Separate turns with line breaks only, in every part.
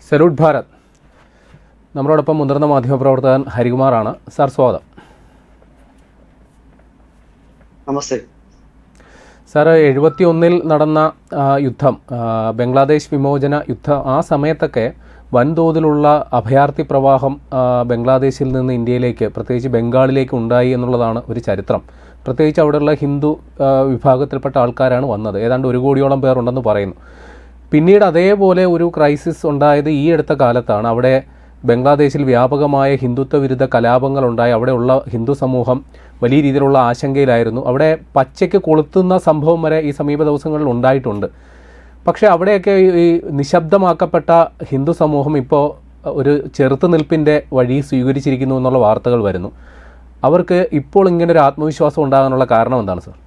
Salute Bharat. നമ്മളോടൊപ്പം മുതിർന്ന മാധ്യമപ്രവർത്തകൻ ഹരികുമാറാണ്. സാർ, സ്വാഗതം.
നമസ്തേ
സാർ, 71 നടന്ന യുദ്ധം, ബംഗ്ലാദേശ് വിമോചന യുദ്ധം, ആ സമയത്തൊക്കെ വൻതോതിലുള്ള അഭയാർത്ഥി പ്രവാഹം ബംഗ്ലാദേശിൽ നിന്ന് ഇന്ത്യയിലേക്ക്, പ്രത്യേകിച്ച് ബംഗാളിലേക്ക് ഉണ്ടായി എന്നുള്ളതാണ് ഒരു ചരിത്രം. പ്രത്യേകിച്ച് അവിടെയുള്ള ഹിന്ദു വിഭാഗത്തിൽപ്പെട്ട ആൾക്കാരാണ് വന്നത്. ഏതാണ്ട് 1 കോടിയോളം പേർ ഉണ്ടെന്ന് പറയുന്നു. പിന്നീട് അതേപോലെ ഒരു ക്രൈസിസ് ഉണ്ടായത് ഈ അടുത്ത കാലത്താണ്. അവിടെ ബംഗ്ലാദേശിൽ വ്യാപകമായ ഹിന്ദുത്വ വിരുദ്ധ കലാപങ്ങളുണ്ടായി. അവിടെയുള്ള ഹിന്ദു സമൂഹം വലിയ രീതിയിലുള്ള ആശങ്കയിലായിരുന്നു. അവിടെ പച്ചയ്ക്ക് കൊളുത്തുന്ന സംഭവം വരെ ഈ സമീപ ദിവസങ്ങളിൽ ഉണ്ടായിട്ടുണ്ട്. പക്ഷേ അവിടെയൊക്കെ ഈ നിശബ്ദമാക്കപ്പെട്ട ഹിന്ദു സമൂഹം ഇപ്പോൾ ഒരു ചെറുത്തുനിൽപ്പിൻ്റെ വഴി സ്വീകരിച്ചിരിക്കുന്നു എന്നുള്ള വാർത്തകൾ വരുന്നു. അവർക്ക് ഇപ്പോൾ ഇങ്ങനൊരു ആത്മവിശ്വാസം ഉണ്ടാകാനുള്ള കാരണം എന്താണ് സാർ?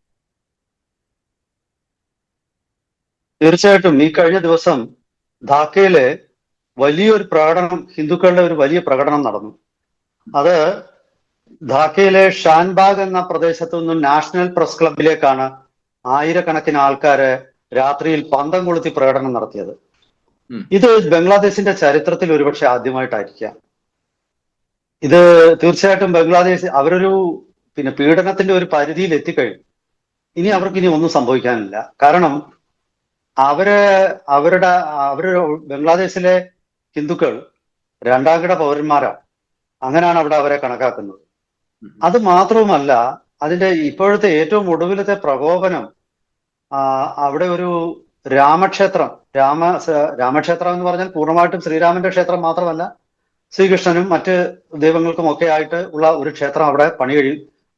തീർച്ചയായിട്ടും ഈ കഴിഞ്ഞ ദിവസം ധാക്കയിലെ വലിയൊരു പ്രകടനം, ഹിന്ദുക്കളുടെ ഒരു വലിയ പ്രകടനം നടന്നു. അത് ധാക്കയിലെ ഷാൻബാഗ് എന്ന പ്രദേശത്തു നിന്നും നാഷണൽ പ്രസ് ക്ലബിലേക്കാണ് ആയിരക്കണക്കിന് ആൾക്കാര് രാത്രിയിൽ പന്തം കൊളുത്തി പ്രകടനം നടത്തിയത്. ഇത് ബംഗ്ലാദേശിന്റെ ചരിത്രത്തിൽ ഒരുപക്ഷെ ആദ്യമായിട്ടായിരിക്കാം. ഇത് തീർച്ചയായിട്ടും ബംഗ്ലാദേശ് അവരൊരു പീഡനത്തിന്റെ ഒരു പരിധിയിൽ എത്തിക്കഴിഞ്ഞു. ഇനി അവർക്കിനി ഒന്നും സംഭവിക്കാനില്ല. കാരണം അവരുടെ ബംഗ്ലാദേശിലെ ഹിന്ദുക്കൾ രണ്ടാംകിട പൗരന്മാരാണ്. അങ്ങനെയാണ് അവിടെ അവരെ കണക്കാക്കുന്നത്. അത് മാത്രവുമല്ല, അതിന്റെ ഇപ്പോഴത്തെ ഏറ്റവും ഒടുവിലത്തെ പ്രകോപനം, അവിടെ ഒരു രാമക്ഷേത്രം എന്ന് പറഞ്ഞാൽ പൂർണ്ണമായിട്ടും ശ്രീരാമന്റെ ക്ഷേത്രം മാത്രമല്ല, ശ്രീകൃഷ്ണനും മറ്റ് ദൈവങ്ങൾക്കും ഒക്കെ ആയിട്ട് ഉള്ള ഒരു ക്ഷേത്രം അവിടെ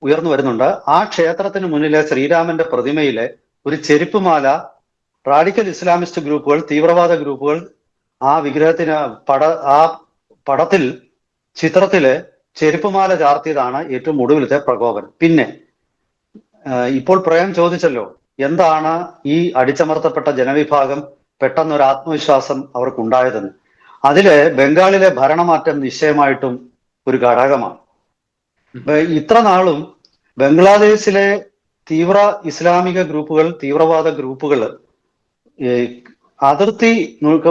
ഉയർന്നു വരുന്നുണ്ട്. ആ ക്ഷേത്രത്തിന് മുന്നിലെ ശ്രീരാമന്റെ പ്രതിമയിലെ ഒരു ചെരുപ്പുമാല റാഡിക്കൽ ഇസ്ലാമിസ്റ്റ് ഗ്രൂപ്പുകൾ, തീവ്രവാദ ഗ്രൂപ്പുകൾ ആ വിഗ്രഹത്തിന് പടത്തിൽ ചിത്രത്തില് ചെരുപ്പുമാല ചാർത്തിയതാണ് ഏറ്റവും ഒടുവിലത്തെ പ്രകോപനം. പിന്നെ ഇപ്പോൾ പ്രേം ചോദിച്ചല്ലോ, എന്താണ് ഈ അടിച്ചമർത്തപ്പെട്ട ജനവിഭാഗം പെട്ടെന്നൊരു ആത്മവിശ്വാസം അവർക്കുണ്ടായതെന്ന്. അതില് ബംഗാളിലെ ഭരണമാറ്റം നിശ്ചയമായിട്ടും ഒരു ഘടകമാണ്. ഇത്ര നാളും ബംഗ്ലാദേശിലെ തീവ്ര ഇസ്ലാമിക ഗ്രൂപ്പുകൾ, തീവ്രവാദ ഗ്രൂപ്പുകൾ അതിർത്തി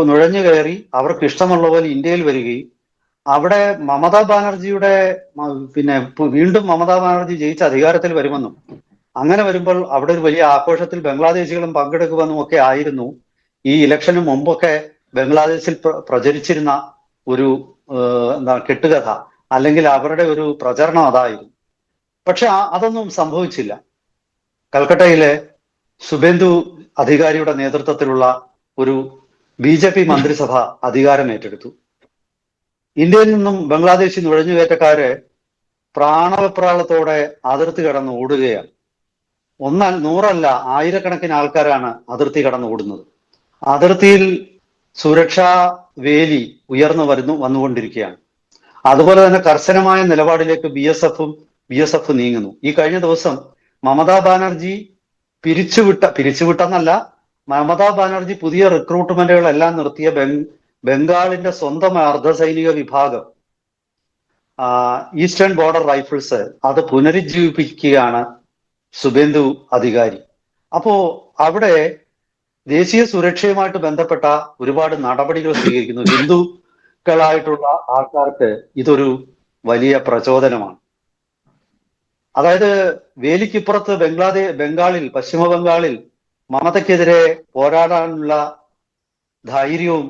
നുഴഞ്ഞു കയറി അവർക്ക് ഇഷ്ടമുള്ള പോലെ ഇന്ത്യയിൽ വരികയും അവിടെ മമതാ ബാനർജിയുടെ വീണ്ടും മമതാ ബാനർജി ജയിച്ച് അധികാരത്തിൽ വരുമെന്നും അങ്ങനെ വരുമ്പോൾ അവിടെ ഒരു വലിയ ആഘോഷത്തിൽ ബംഗ്ലാദേശികളും പങ്കെടുക്കുമെന്നും ഒക്കെ ആയിരുന്നു ഈ ഇലക്ഷന് മുമ്പൊക്കെ ബംഗ്ലാദേശിൽ പ്രചരിച്ചിരുന്ന ഒരു കെട്ടുകഥ, അല്ലെങ്കിൽ അവരുടെ ഒരു പ്രചരണം അതായിരുന്നു. പക്ഷെ അതൊന്നും സംഭവിച്ചില്ല. കൽക്കട്ടയിലെ സുബേന്ദു അധികാരിയുടെ നേതൃത്വത്തിലുള്ള ഒരു BJP മന്ത്രിസഭ അധികാരം ഏറ്റെടുത്തു. ഇന്ത്യയിൽ നിന്നും ബംഗ്ലാദേശി നുഴഞ്ഞുകയറ്റക്കാര് പ്രാണവെപ്രാളത്തോടെ അതിർത്തി കടന്ന് ഓടുകയാണ്. നൂറല്ല, ആയിരക്കണക്കിന് ആൾക്കാരാണ് അതിർത്തി കടന്ന് ഓടുന്നത്. അതിർത്തിയിൽ സുരക്ഷാ വേലി വന്നുകൊണ്ടിരിക്കുകയാണ്. അതുപോലെ തന്നെ കർശനമായ നിലപാടിലേക്ക് BSF നീങ്ങുന്നു. ഈ കഴിഞ്ഞ ദിവസം മമതാ ബാനർജി പിരിച്ചുവിട്ടെന്നല്ല, മമതാ ബാനർജി പുതിയ റിക്രൂട്ട്മെന്റുകളെല്ലാം നിർത്തിയ ബംഗാളിന്റെ സ്വന്തം അർദ്ധസൈനിക വിഭാഗം, ഈസ്റ്റേൺ ബോർഡർ റൈഫിൾസ്, അത് പുനരുജ്ജീവിപ്പിക്കുകയാണ് സുബേന്ദു അധികാരി. അപ്പോ അവിടെ ദേശീയ സുരക്ഷയുമായിട്ട് ബന്ധപ്പെട്ട ഒരുപാട് നടപടികൾ സ്വീകരിക്കുന്നു. ഹിന്ദുക്കളായിട്ടുള്ള ആൾക്കാർക്ക് ഇതൊരു വലിയ പ്രചോദനമാണ്. അതായത് വേലിക്കിപ്പുറത്ത് പശ്ചിമ ബംഗാളിൽ മമതയ്ക്കെതിരെ പോരാടാനുള്ള ധൈര്യവും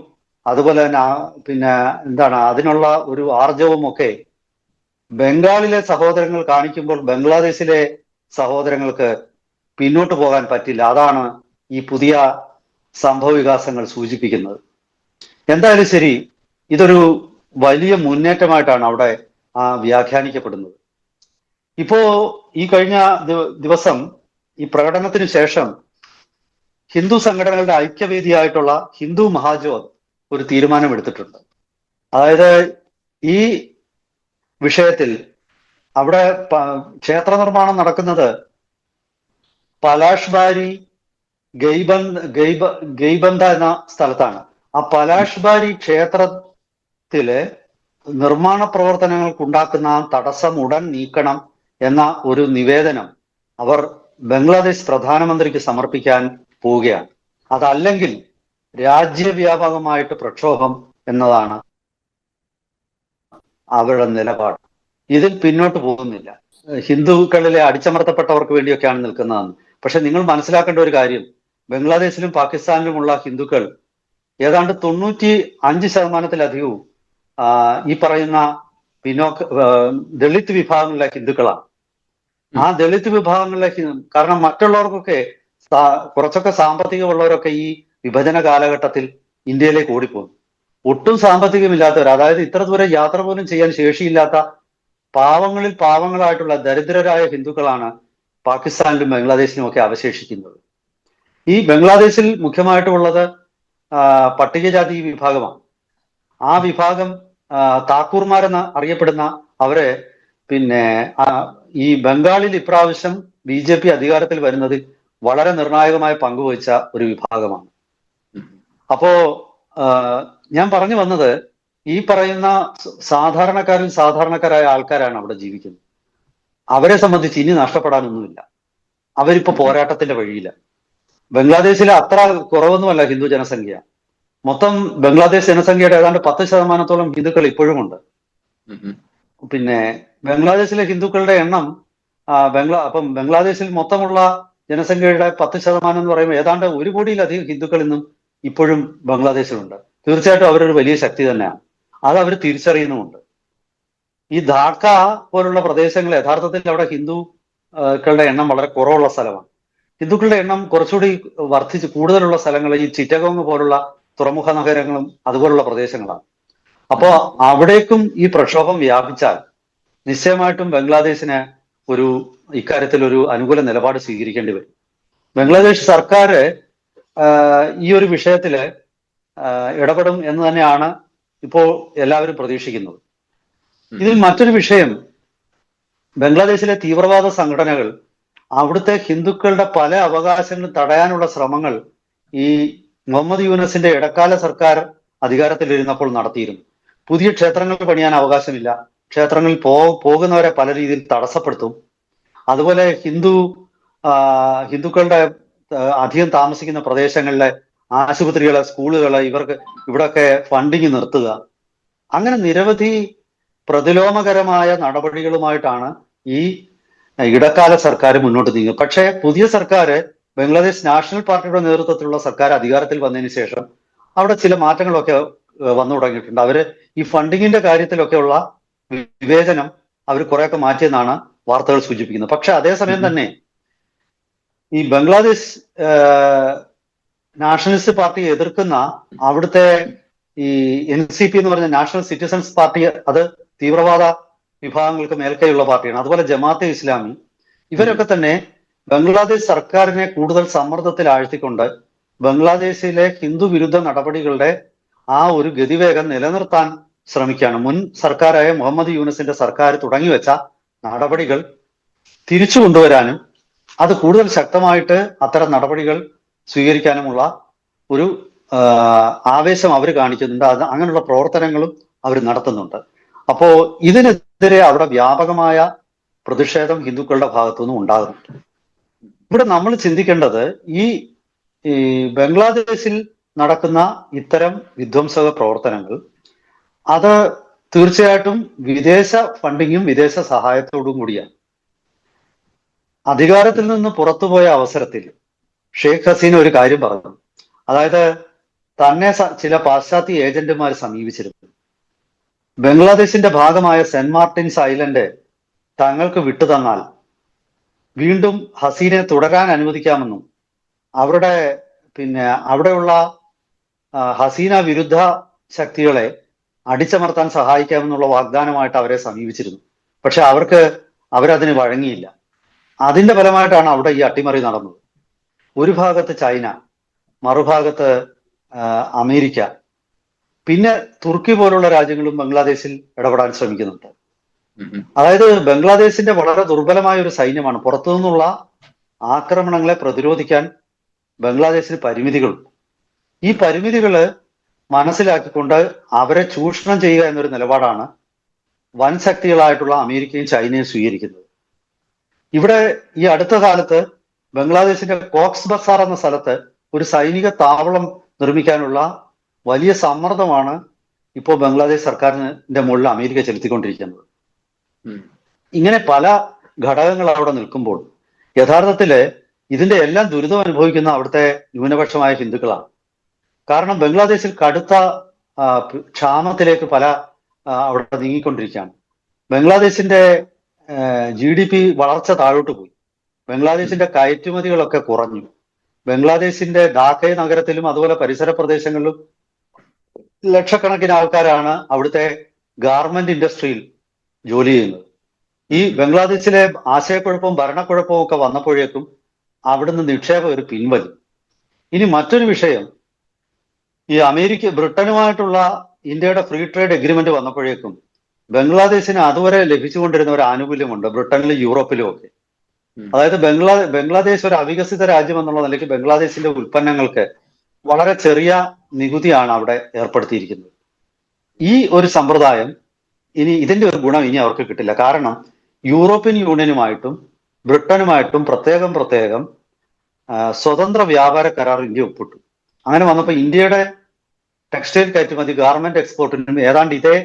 അതുപോലെ തന്നെ അതിനുള്ള ഒരു ആർജവും ഒക്കെ ബംഗാളിലെ സഹോദരങ്ങൾ കാണിക്കുമ്പോൾ ബംഗ്ലാദേശിലെ സഹോദരങ്ങൾക്ക് പിന്നോട്ട് പോകാൻ പറ്റില്ല. അതാണ് ഈ പുതിയ സംഭവ വികാസങ്ങൾ സൂചിപ്പിക്കുന്നത്. എന്തായാലും ശരി, ഇതൊരു വലിയ മുന്നേറ്റമായിട്ടാണ് അവിടെ വ്യാഖ്യാനിക്കപ്പെടുന്നത്. ഇപ്പോ ഈ കഴിഞ്ഞ ദിവസം ഈ പ്രകടനത്തിന് ശേഷം ഹിന്ദു സംഘടനകളുടെ ഐക്യവേദിയായിട്ടുള്ള ഹിന്ദു മഹാജ്യോത് ഒരു തീരുമാനമെടുത്തിട്ടുണ്ട്. അതായത് ഈ വിഷയത്തിൽ അവിടെ ക്ഷേത്ര നിർമ്മാണം നടക്കുന്നത് പലാഷ്ബാരി ഗൈബന്ദ എന്ന സ്ഥലത്താണ്. ആ പലാഷ്ബാരി ക്ഷേത്രത്തിലെ നിർമ്മാണ പ്രവർത്തനങ്ങൾക്കുണ്ടാക്കുന്ന തടസ്സം ഉടൻ നീക്കണം എന്ന ഒരു നിവേദനം അവർ ബംഗ്ലാദേശ് പ്രധാനമന്ത്രിക്ക് സമർപ്പിക്കാൻ പോവുകയാണ്. അതല്ലെങ്കിൽ രാജ്യവ്യാപകമായിട്ട് പ്രക്ഷോഭം എന്നതാണ് അവരുടെ നിലപാട്. ഇതിൽ പിന്നോട്ട് പോകുന്നില്ല. ഹിന്ദുക്കളിലെ അടിച്ചമർത്തപ്പെട്ടവർക്ക് വേണ്ടിയൊക്കെയാണ് നിൽക്കുന്നതെന്ന്. പക്ഷെ നിങ്ങൾ മനസ്സിലാക്കേണ്ട ഒരു കാര്യം, ബംഗ്ലാദേശിലും പാകിസ്ഥാനിലുമുള്ള ഹിന്ദുക്കൾ ഏതാണ്ട് 95% ഈ പറയുന്ന ദളിത് വിഭാഗങ്ങളിലെ ഹിന്ദുക്കളാണ്. ആ ദളിത് വിഭാഗങ്ങളിലെ കാരണം മറ്റുള്ളവർക്കൊക്കെ കുറച്ചൊക്കെ സാമ്പത്തികമുള്ളവരൊക്കെ ഈ വിഭജന കാലഘട്ടത്തിൽ ഇന്ത്യയിലേക്ക് ഓടിപ്പോകും. ഒട്ടും സാമ്പത്തികമില്ലാത്തവർ, അതായത് ഇത്ര ദൂരം യാത്ര പോലും ചെയ്യാൻ ശേഷിയില്ലാത്ത പാവങ്ങളിൽ പാവങ്ങളായിട്ടുള്ള ദരിദ്രരായ ഹിന്ദുക്കളാണ് പാകിസ്ഥാനിലും ബംഗ്ലാദേശിലും ഒക്കെ അവശേഷിക്കുന്നത്. ഈ ബംഗ്ലാദേശിൽ മുഖ്യമായിട്ടുള്ളത് പട്ടികജാതി വിഭാഗമാണ്. ആ വിഭാഗം താക്കൂർമാരെന്ന് അറിയപ്പെടുന്ന അവരെ ഈ ബംഗാളിൽ ഇപ്രാവശ്യം BJP അധികാരത്തിൽ വരുന്നതിൽ വളരെ നിർണായകമായ പങ്കുവഹിച്ച ഒരു വിഭാഗമാണ്. അപ്പോ ഞാൻ പറഞ്ഞു വന്നത്, ഈ പറയുന്ന സാധാരണക്കാരിൽ സാധാരണക്കാരായ ആൾക്കാരാണ് അവിടെ ജീവിക്കുന്നത്. അവരെ സംബന്ധിച്ച് ഇനി നഷ്ടപ്പെടാനൊന്നുമില്ല. അവരിപ്പോ പോരാട്ടത്തിന്റെ വഴിയില്ല. ബംഗ്ലാദേശിലെ അത്ര കുറവൊന്നുമല്ല ഹിന്ദു ജനസംഖ്യ. മൊത്തം ബംഗ്ലാദേശ് ജനസംഖ്യയുടെ ഏതാണ്ട് 10% ഹിന്ദുക്കൾ ഇപ്പോഴുമുണ്ട്. ബംഗ്ലാദേശിലെ ഹിന്ദുക്കളുടെ എണ്ണം അപ്പം ബംഗ്ലാദേശിൽ മൊത്തമുള്ള ജനസംഖ്യയുടെ 10% എന്ന് പറയുമ്പോൾ ഏതാണ്ട് 1 കോടിയിലധികം ഹിന്ദുക്കൾ ഇന്നും ഇപ്പോഴും ബംഗ്ലാദേശിലുണ്ട്. തീർച്ചയായിട്ടും അവരൊരു വലിയ ശക്തി തന്നെയാണ്. അത് അവർ തിരിച്ചറിയുന്നുമുണ്ട്. ഈ ധാക്ക പോലുള്ള പ്രദേശങ്ങൾ യഥാർത്ഥത്തിൽ അവിടെ ഹിന്ദുക്കളുടെ എണ്ണം വളരെ കുറവുള്ള സ്ഥലമാണ്. ഹിന്ദുക്കളുടെ എണ്ണം കുറച്ചുകൂടി വർദ്ധിച്ച് കൂടുതലുള്ള സ്ഥലങ്ങൾ ഈ ചിറ്റഗോങ് പോലുള്ള തുറമുഖ നഗരങ്ങളും അതുപോലുള്ള പ്രദേശങ്ങളാണ്. അപ്പോൾ അവിടേക്കും ഈ പ്രക്ഷോഭം വ്യാപിച്ചാൽ നിശ്ചയമായിട്ടും ബംഗ്ലാദേശിന് ഇക്കാര്യത്തിൽ ഒരു അനുകൂല നിലപാട് സ്വീകരിക്കേണ്ടി വരും. ബംഗ്ലാദേശ് സർക്കാർ ഈ ഒരു വിഷയത്തില് ഇടപെടും എന്ന് തന്നെയാണ് ഇപ്പോൾ എല്ലാവരും പ്രതീക്ഷിക്കുന്നത്. ഇതിൽ മറ്റൊരു വിഷയം, ബംഗ്ലാദേശിലെ തീവ്രവാദ സംഘടനകൾ അവിടുത്തെ ഹിന്ദുക്കളുടെ പല അവകാശങ്ങളും തടയാനുള്ള ശ്രമങ്ങൾ ഈ മുഹമ്മദ് യൂനസിന്റെ ഇടക്കാല സർക്കാർ അധികാരത്തിലിരുന്നപ്പോൾ നടത്തിയിരുന്നു. പുതിയ ക്ഷേത്രങ്ങൾ പണിയാൻ അവകാശമില്ല, ക്ഷേത്രങ്ങളിൽ പോകുന്നവരെ പല രീതിയിൽ തടസ്സപ്പെടുത്തും. അതുപോലെ ഹിന്ദുക്കളുടെ അധികം താമസിക്കുന്ന പ്രദേശങ്ങളിലെ ആശുപത്രികളെ, സ്കൂളുകളെ ഇവിടൊക്കെ ഫണ്ടിങ് നിർത്തുക. അങ്ങനെ നിരവധി പ്രതിലോമകരമായ നടപടികളുമായിട്ടാണ് ഈ ഇടക്കാല സർക്കാർ മുന്നോട്ട് നീങ്ങുക. പക്ഷേ പുതിയ സർക്കാർ, ബംഗ്ലാദേശ് നാഷണൽ പാർട്ടിയുടെ നേതൃത്വത്തിലുള്ള സർക്കാർ അധികാരത്തിൽ വന്നതിന് ശേഷം അവിടെ ചില മാറ്റങ്ങളൊക്കെ വന്നു തുടങ്ങിയിട്ടുണ്ട്. അവര് ഈ ഫണ്ടിങ്ങിന്റെ കാര്യത്തിലൊക്കെയുള്ള വിവേചനം അവർ കുറെയൊക്കെ മാറ്റിയെന്നാണ് വാർത്തകൾ സൂചിപ്പിക്കുന്നത്. പക്ഷെ അതേസമയം തന്നെ ഈ ബംഗ്ലാദേശ് നാഷണലിസ്റ്റ് പാർട്ടി എതിർക്കുന്ന അവിടുത്തെ ഈ NCP എന്ന് പറഞ്ഞ നാഷണൽ സിറ്റിസൺസ് പാർട്ടി, അത് തീവ്രവാദ വിഭാഗങ്ങൾക്ക് മേൽക്കൈയുള്ള പാർട്ടിയാണ്. അതുപോലെ ജമാഅത്തെ ഇസ്ലാമി, ഇവരൊക്കെ തന്നെ ബംഗ്ലാദേശ് സർക്കാരിനെ കൂടുതൽ സമ്മർദ്ദത്തിൽ ആഴ്ത്തിക്കൊണ്ട് ബംഗ്ലാദേശിലെ ഹിന്ദു വിരുദ്ധ നടപടികളുടെ ആ ഒരു ഗതിവേഗം നിലനിർത്താൻ ശ്രമിക്കുകയാണ്. മുൻ സർക്കാരായ മുഹമ്മദ് യൂനസിന്റെ സർക്കാർ തുടങ്ങിവെച്ച നടപടികൾ തിരിച്ചു കൊണ്ടുവരാനും അത് കൂടുതൽ ശക്തമായിട്ട് അത്തരം നടപടികൾ സ്വീകരിക്കാനുമുള്ള ഒരു ആവേശം അവർ കാണിക്കുന്നുണ്ട്. അങ്ങനെയുള്ള പ്രവർത്തനങ്ങളും അവർ നടത്തുന്നുണ്ട്. അപ്പോ ഇതിനെതിരെ അവിടെ വ്യാപകമായ പ്രതിഷേധം ഹിന്ദുക്കളുടെ ഭാഗത്തുനിന്നും ഉണ്ടാകുന്നുണ്ട്. ഇവിടെ നമ്മൾ ചിന്തിക്കേണ്ടത്, ഈ ബംഗ്ലാദേശിൽ നടക്കുന്ന ഇത്തരം വിധ്വംസക പ്രവർത്തനങ്ങൾ അത് തീർച്ചയായിട്ടും വിദേശ ഫണ്ടിങ്ങും വിദേശ സഹായത്തോടും കൂടിയാണ്. അധികാരത്തിൽ നിന്ന് പുറത്തുപോയ അവസരത്തിൽ ഷെയ്ഖ് ഹസീന ഒരു കാര്യം പറഞ്ഞു. അതായത് തന്നെ ചില പാശ്ചാത്യ ഏജന്റുമാർ സമീപിച്ചിരുന്നു. ബംഗ്ലാദേശിന്റെ ഭാഗമായ സെന്റ് മാർട്ടിൻസ് ഐലൻഡ് തങ്ങൾക്ക് വിട്ടുതന്നാൽ വീണ്ടും ഹസീനെ തുടരാൻ അനുവദിക്കാമെന്നും അവിടെയുള്ള ഹസീന വിരുദ്ധ ശക്തികളെ അടിച്ചമർത്താൻ സഹായിക്കാമെന്നുള്ള വാഗ്ദാനമായിട്ട് അവരെ സമീപിച്ചിരുന്നു. പക്ഷെ അവരതിന് വഴങ്ങിയില്ല. അതിന്റെ ഫലമായിട്ടാണ് അവിടെ ഈ അട്ടിമറി നടന്നത്. ഒരു ഭാഗത്ത് ചൈന, മറുഭാഗത്ത് അമേരിക്ക, പിന്നെ തുർക്കി പോലുള്ള രാജ്യങ്ങളും ബംഗ്ലാദേശിൽ ഇടപെടാൻ ശ്രമിക്കുന്നുണ്ട്. അതായത് ബംഗ്ലാദേശിന്റെ വളരെ ദുർബലമായ ഒരു സൈന്യമാണ്. പുറത്തുനിന്നുള്ള ആക്രമണങ്ങളെ പ്രതിരോധിക്കാൻ ബംഗ്ലാദേശിന് പരിമിതികളുണ്ട്. ഈ പരിമിതികള് മനസ്സിലാക്കിക്കൊണ്ട് അവരെ ചൂഷണം ചെയ്യുക എന്നൊരു നിലപാടാണ് വൻ ശക്തികളായിട്ടുള്ള അമേരിക്കയും ചൈനയും സ്വീകരിക്കുന്നത്. ഇവിടെ ഈ അടുത്ത കാലത്ത് ബംഗ്ലാദേശിന്റെ കോക്സ് ബസാർ എന്ന സ്ഥലത്ത് ഒരു സൈനിക താവളം നിർമ്മിക്കാനുള്ള വലിയ സമ്മർദ്ദമാണ് ഇപ്പോൾ ബംഗ്ലാദേശ് സർക്കാരിന്റെ മുകളിൽ അമേരിക്ക ചെലുത്തിക്കൊണ്ടിരിക്കുന്നത്.
ഉം.
ഇങ്ങനെ പല ഘടകങ്ങൾ അവിടെ നിൽക്കുമ്പോൾ യഥാർത്ഥത്തില് ഇതിന്റെ എല്ലാം ദുരിതം അനുഭവിക്കുന്ന അവിടുത്തെ ന്യൂനപക്ഷമായ ഹിന്ദുക്കളാണ്. കാരണം ബംഗ്ലാദേശിൽ കടുത്ത ക്ഷാമത്തിലേക്ക് അവിടെ നീങ്ങിക്കൊണ്ടിരിക്കുകയാണ്. ബംഗ്ലാദേശിന്റെ GDP വളർച്ച താഴോട്ട് പോയി. ബംഗ്ലാദേശിന്റെ കയറ്റുമതികളൊക്കെ കുറഞ്ഞു. ബംഗ്ലാദേശിന്റെ ധാക്ക നഗരത്തിലും അതുപോലെ പരിസര പ്രദേശങ്ങളിലും ലക്ഷക്കണക്കിന് ആൾക്കാരാണ് അവിടുത്തെ ഗാർമെന്റ് ഇൻഡസ്ട്രിയിൽ ജോലി ചെയ്യുന്നത്. ഈ ബംഗ്ലാദേശിലെ ആശയക്കുഴപ്പവും ഭരണക്കുഴപ്പവും ഒക്കെ വന്നപ്പോഴേക്കും അവിടുന്ന് നിക്ഷേപം ഒരു പിൻവലി. ഇനി മറ്റൊരു വിഷയം, ഈ ബ്രിട്ടനുമായിട്ടുള്ള ഇന്ത്യയുടെ ഫ്രീ ട്രേഡ് എഗ്രിമെന്റ് വന്നപ്പോഴേക്കും ബംഗ്ലാദേശിന് അതുവരെ ലഭിച്ചുകൊണ്ടിരുന്ന ഒരു ആനുകൂല്യമുണ്ട് ബ്രിട്ടനിലും യൂറോപ്പിലും ഒക്കെ. അതായത് ബംഗ്ലാദേശ് ഒരു അവികസിത രാജ്യം എന്നുള്ള നിലയ്ക്ക് ബംഗ്ലാദേശിന്റെ ഉൽപ്പന്നങ്ങൾക്ക് വളരെ ചെറിയ നികുതിയാണ് അവിടെ ഏർപ്പെടുത്തിയിരിക്കുന്നത്. ഈ ഒരു സമ്പ്രദായം ഇതിന്റെ ഒരു ഗുണം ഇനി അവർക്ക് കിട്ടില്ല. കാരണം യൂറോപ്യൻ യൂണിയനുമായിട്ടും ബ്രിട്ടനുമായിട്ടും പ്രത്യേകം സ്വതന്ത്ര വ്യാപാര കരാർ ഇന്ത്യ ഒപ്പിട്ടു. അങ്ങനെ വന്നപ്പോൾ ഇന്ത്യയുടെ ടെക്സ്റ്റൈൽ കയറ്റുമതി ഗാർമെന്റ് എക്സ്പോർട്ടിനും ഏതാണ്ട് ഇതേ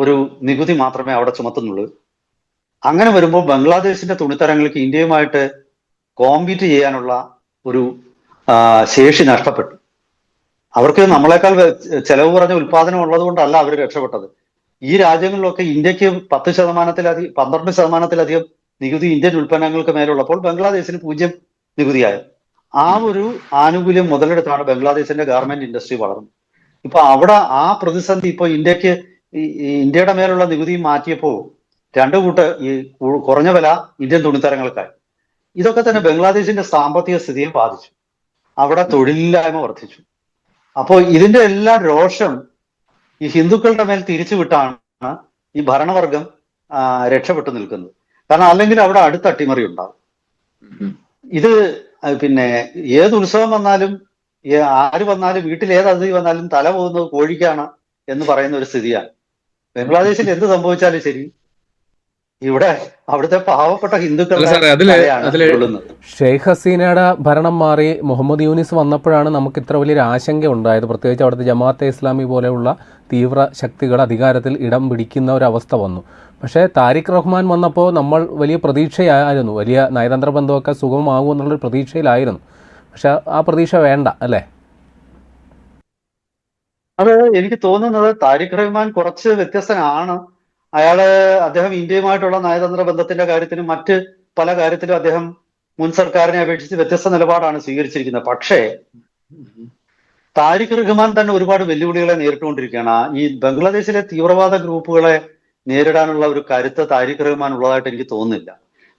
ഒരു നികുതി മാത്രമേ അവിടെ ചുമത്തുന്നുള്ളൂ. അങ്ങനെ വരുമ്പോൾ ബംഗ്ലാദേശിന്റെ തുണിത്തരങ്ങൾക്ക് ഇന്ത്യയുമായിട്ട് കോമ്പീറ്റ് ചെയ്യാനുള്ള ഒരു ശേഷി നഷ്ടപ്പെട്ടു. അവർക്ക് നമ്മളെക്കാൾ ചെലവ് കുറഞ്ഞ ഉൽപാദനം ഉള്ളത് കൊണ്ടല്ല അവർ രക്ഷപ്പെട്ടത്. ഈ രാജ്യങ്ങളിലൊക്കെ ഇന്ത്യക്ക് 12% നികുതി ഇന്ത്യൻ ഉൽപ്പന്നങ്ങൾക്ക് മേലുള്ളപ്പോൾ ബംഗ്ലാദേശിന് 0 നികുതിയായി. ആ ഒരു ആനുകൂല്യം മുതലെടുത്താണ് ബംഗ്ലാദേശിന്റെ ഗാർമെന്റ് ഇൻഡസ്ട്രി വളർന്നത്. ഇപ്പൊ അവിടെ ആ പ്രതിസന്ധി ഇപ്പൊ ഇന്ത്യയുടെ മേലുള്ള നികുതി മാറ്റിയപ്പോൾ ഈ കുറഞ്ഞ വില ഇന്ത്യൻ തുണിത്തരങ്ങൾക്കായി. ഇതൊക്കെ തന്നെ ബംഗ്ലാദേശിന്റെ സാമ്പത്തിക സ്ഥിതിയെ ബാധിച്ചു. അവിടെ തൊഴിലില്ലായ്മ വർദ്ധിച്ചു. അപ്പോൾ ഇതിന്റെ എല്ലാ രോഷം ഈ ഹിന്ദുക്കളുടെ മേൽ തിരിച്ചുവിട്ടാണ് ഈ ഭരണവർഗം രക്ഷപ്പെട്ടു നിൽക്കുന്നത്. കാരണം അല്ലെങ്കിൽ അവിടെ അടുത്ത അട്ടിമറി ഉണ്ടാവും. ഇത് പിന്നെ ഏത് ഉത്സവം വന്നാലും ആര് വന്നാലും വീട്ടിൽ ഏത് അതിഥി വന്നാലും തല പോകുന്നത് കോഴിക്കാണ് എന്ന് പറയുന്ന ഒരു സ്ഥിതിയാണ്. ബംഗ്ലാദേശിൽ എന്ത് സംഭവിച്ചാലും ശരി, ഇവിടെ അവിടുത്തെ പാവപ്പെട്ട ഹിന്ദുക്കളുടെ
ഷെയ്ഖ് ഹസീനയുടെ ഭരണം മാറി മുഹമ്മദ് യൂനിസ് വന്നപ്പോഴാണ് നമുക്ക് ഇത്ര വലിയൊരു ആശങ്ക ഉണ്ടായത്. പ്രത്യേകിച്ച് അവിടുത്തെ ജമാഅത്തെ ഇസ്ലാമി പോലെയുള്ള തീവ്ര ശക്തികൾ അധികാരത്തിൽ ഇടം പിടിക്കുന്ന ഒരവസ്ഥ വന്നു. പക്ഷേ താരിഖ് റഹ്മാൻ വന്നപ്പോൾ നമ്മൾ വലിയ പ്രതീക്ഷയായിരുന്നു, വലിയ നയതന്ത്ര ബന്ധമൊക്കെ സുഗമമാകും എന്നുള്ളൊരു പ്രതീക്ഷയിലായിരുന്നു. പക്ഷെ ആ പ്രതീക്ഷ വേണ്ട അല്ലേ?
അത് എനിക്ക് തോന്നുന്നത് താരിഖ് റഹ്മാൻ കുറച്ച് വ്യത്യസ്തനാണ്. അദ്ദേഹം ഇന്ത്യയുമായിട്ടുള്ള നയതന്ത്ര ബന്ധത്തിന്റെ കാര്യത്തിലും മറ്റ് പല കാര്യത്തിലും അദ്ദേഹം മുൻ സർക്കാരിനെ അപേക്ഷിച്ച് വ്യത്യസ്ത നിലപാടാണ് സ്വീകരിച്ചിരിക്കുന്നത്. പക്ഷേ താരിഖ് റഹ്മാൻ തന്നെ ഒരുപാട് വെല്ലുവിളികളെ നേരിട്ടുകൊണ്ടിരിക്കുകയാണ്. ഈ ബംഗ്ലാദേശിലെ തീവ്രവാദ ഗ്രൂപ്പുകളെ നേരിടാനുള്ള ഒരു കരുത്ത് താരിഖ് റഹ്മാൻ ഉള്ളതായിട്ട് എനിക്ക് തോന്നുന്നില്ല.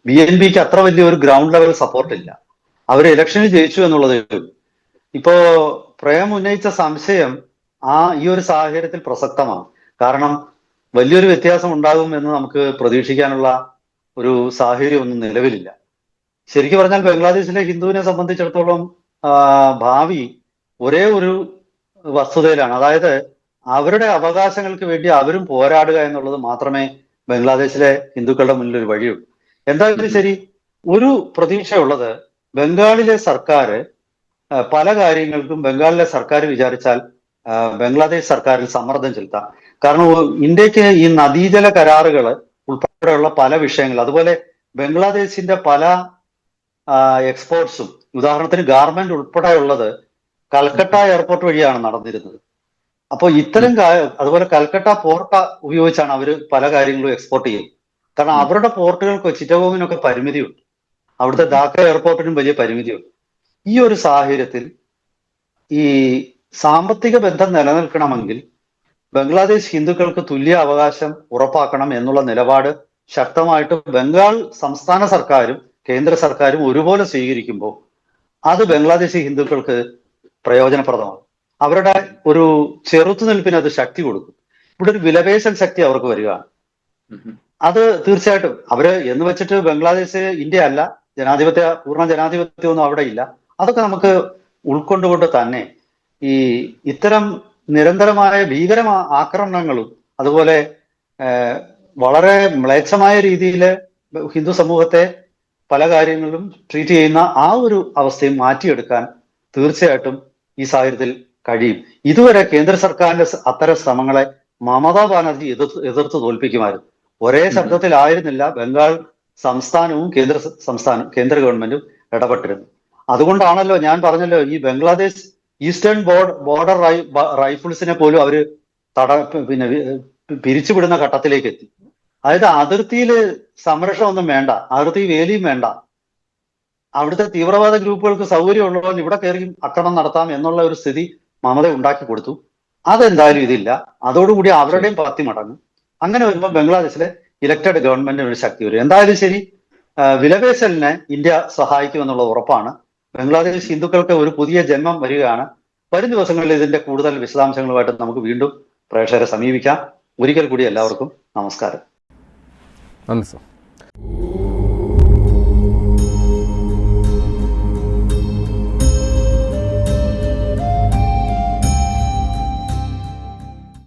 BNPക്ക് അത്ര വലിയ ഒരു ഗ്രൗണ്ട് ലെവൽ സപ്പോർട്ടില്ല. അവർ ഇലക്ഷനിൽ ജയിച്ചു എന്നുള്ളതേ ഉള്ളൂ. ഇപ്പോ പ്രേം ഉന്നയിച്ച സംശയം ഈ ഒരു സാഹചര്യത്തിൽ പ്രസക്തമാണ്. കാരണം വലിയൊരു വ്യത്യാസം ഉണ്ടാകും എന്ന് നമുക്ക് പ്രതീക്ഷിക്കാനുള്ള ഒരു സാഹചര്യം ഒന്നും നിലവിലില്ല. ശരിക്കും പറഞ്ഞാൽ ബംഗ്ലാദേശിലെ ഹിന്ദുവിനെ സംബന്ധിച്ചിടത്തോളം ഭാവി ഒരേ ഒരു വസ്തുതയിലാണ്. അതായത് അവരുടെ അവകാശങ്ങൾക്ക് വേണ്ടി അവരും പോരാടുക എന്നുള്ളത് മാത്രമേ ബംഗ്ലാദേശിലെ ഹിന്ദുക്കളുടെ മുന്നിൽ ഒരു വഴിയുള്ളൂ. എന്തായാലും ശരി, ഒരു പ്രതീക്ഷയുള്ളത് ബംഗാളിലെ സർക്കാർ പല കാര്യങ്ങൾക്കും ബംഗാളിലെ സർക്കാർ വിചാരിച്ചാൽ ബംഗ്ലാദേശ് സർക്കാരിൽ സമ്മർദ്ദം ചെലുത്താം. കാരണം ഇന്ത്യക്ക് ഈ നദീജല കരാറുകൾ ഉൾപ്പെടെയുള്ള പല വിഷയങ്ങൾ, അതുപോലെ ബംഗ്ലാദേശിന്റെ പല എക്സ്പോർട്സും, ഉദാഹരണത്തിന് ഗാർമെന്റ് ഉൾപ്പെടെയുള്ളത് കൽക്കട്ട എയർപോർട്ട് വഴിയാണ് നടന്നിരുന്നത്. അപ്പോൾ ഇത്തരം അതുപോലെ കൽക്കട്ട പോർട്ട് ഉപയോഗിച്ചാണ് അവർ പല കാര്യങ്ങളും എക്സ്പോർട്ട് ചെയ്യുന്നത്. കാരണം അവരുടെ പോർട്ടുകൾക്ക് ചിറ്റഗോങ്ങിനൊക്കെ പരിമിതിയുണ്ട്, അവിടുത്തെ ധാക്ക എയർപോർട്ടിനും വലിയ പരിമിതിയുണ്ട്. ഈ ഒരു സാഹചര്യത്തിൽ ഈ സാമ്പത്തിക ബന്ധം നിലനിൽക്കണമെങ്കിൽ ബംഗ്ലാദേശ് ഹിന്ദുക്കൾക്ക് തുല്യ അവകാശം ഉറപ്പാക്കണം എന്നുള്ള നിലപാട് ശക്തമായിട്ട് ബംഗാൾ സംസ്ഥാന സർക്കാരും കേന്ദ്ര സർക്കാരും ഒരുപോലെ സ്വീകരിക്കുമ്പോൾ അത് ബംഗ്ലാദേശി ഹിന്ദുക്കൾക്ക് പ്രയോജനപ്രദമാണ്. അവരുടെ ഒരു ചെറുത്തുനിൽപ്പിന് അത് ശക്തി കൊടുക്കും. ഇവിടെ ഒരു വിലപേശൽ ശക്തി അവർക്ക് വരികയാണ്. അത് തീർച്ചയായിട്ടും അവര് എന്ന് വെച്ചിട്ട് ബംഗ്ലാദേശ് ഇന്ത്യ അല്ല, പൂർണ്ണ ജനാധിപത്യമൊന്നും അവിടെ ഇല്ല. അതൊക്കെ നമുക്ക് ഉൾക്കൊണ്ടുകൊണ്ട് തന്നെ ഇത്തരം നിരന്തരമായ ഭീകര ആക്രമണങ്ങളും അതുപോലെ വളരെ മ്ലേച്ഛമായ രീതിയിൽ ഹിന്ദു സമൂഹത്തെ പല കാര്യങ്ങളിലും ട്രീറ്റ് ചെയ്യുന്ന ആ ഒരു അവസ്ഥയും മാറ്റിയെടുക്കാൻ തീർച്ചയായിട്ടും ഈ സാഹചര്യത്തിൽ കഴിയും. ഇതുവരെ കേന്ദ്ര സർക്കാരിന്റെ അത്തരം ശ്രമങ്ങളെ മമതാ ബാനർജി എതിർത്ത് തോൽപ്പിക്കുമായിരുന്നു. ഒരേ ശബ്ദത്തിലായിരുന്നില്ല ബംഗാൾ സംസ്ഥാനവും കേന്ദ്ര ഗവൺമെന്റും ഇടപെട്ടിരുന്നു. അതുകൊണ്ടാണല്ലോ ഞാൻ പറഞ്ഞല്ലോ, ഈ ബംഗ്ലാദേശ് ഈസ്റ്റേൺ ബോർഡർ റൈഫിൾസിനെ പോലും അവര് പിന്നെ പിരിച്ചുവിടുന്ന ഘട്ടത്തിലേക്ക് എത്തി. അതായത് അതിർത്തിയിൽ സംരക്ഷണമൊന്നും വേണ്ട, അതിർത്തി വേലിയും വേണ്ട, അവിടുത്തെ തീവ്രവാദ ഗ്രൂപ്പുകൾക്ക് സൗകര്യം ഉള്ളപ്പോൾ ഇവിടെ കയറി ആക്രമണം നടത്താം എന്നുള്ള ഒരു സ്ഥിതി മമത ഉണ്ടാക്കി കൊടുത്തു. അതെന്തായാലും ഇതില്ല. അതോടുകൂടി അവരുടെയും 10 മടങ്ങും. അങ്ങനെ വരുമ്പോൾ ബംഗ്ലാദേശിലെ ഇലക്ടഡ് ഗവൺമെന്റിന് ഒരു ശക്തി വരും. എന്തായാലും ശരി, വിലപേശലിനെ ഇന്ത്യ സഹായിക്കുമെന്നുള്ള ഉറപ്പാണ്. ബംഗ്ലാദേശ് ഹിന്ദുക്കൾക്ക് ഒരു പുതിയ ജന്മം വരികയാണ്. വരും ദിവസങ്ങളിൽ ഇതിന്റെ കൂടുതൽ വിശദാംശങ്ങളുമായിട്ട് നമുക്ക് വീണ്ടും പ്രേക്ഷകരെ സമീപിക്കാം. ഒരിക്കൽ കൂടി എല്ലാവർക്കും നമസ്കാരം.
നന്ദി സർ.